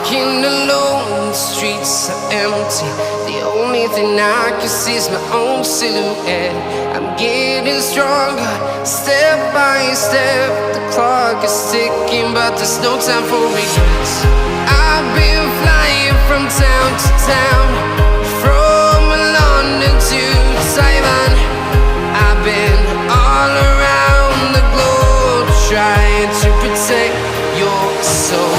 walking alone, the streets are empty. The only thing I can see is my own silhouette. I'm getting stronger, step by step. The clock is ticking, but there's no time for regrets. I've been flying from town to town, from London to Taiwan. I've been all around the globe, trying to protect your soul.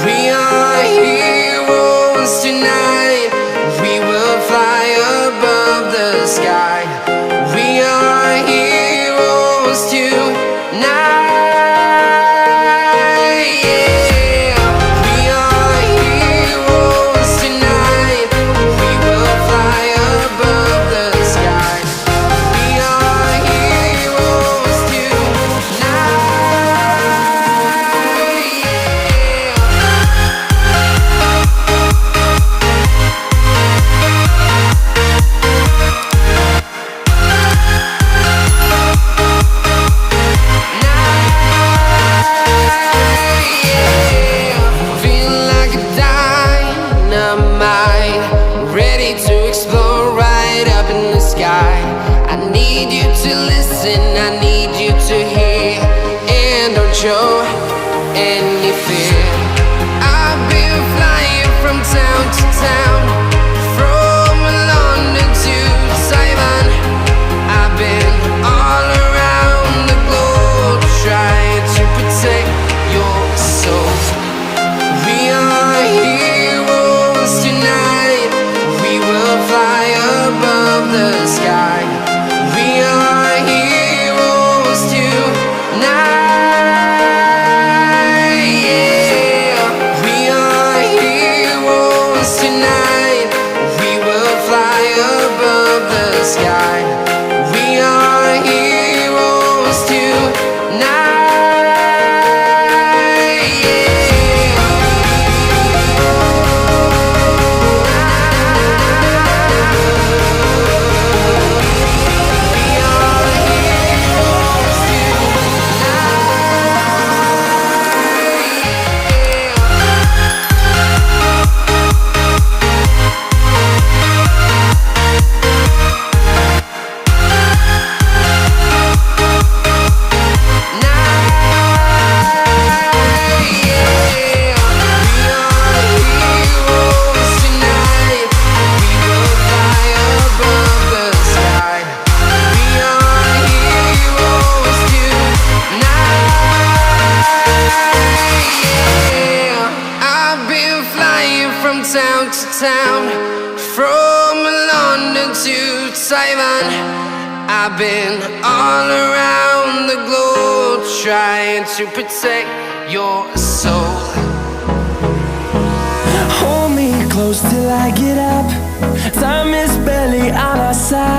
We are heroes tonight. We will fly above the sky. We are heroes tonight. Yeah. We are heroes tonight. We will fly above the sky. We are heroes tonight. Feeling like a dynamite, ready to explode right up in the sky. I need you to listen, I need you to hear, and don't show any fear. I've been flying from town to town, from London to Taiwan. I've been all around the globe, trying to protect your soul. We are heroes tonight. We will fly above the sky. We are heroes tonight. Yeah. We are heroes tonight. We will fly above the sky. We are heroes tonight. Town to town, from London to Taiwan. I've been all around the globe, trying to protect your soul. Hold me close till I get up. Time is barely on our side.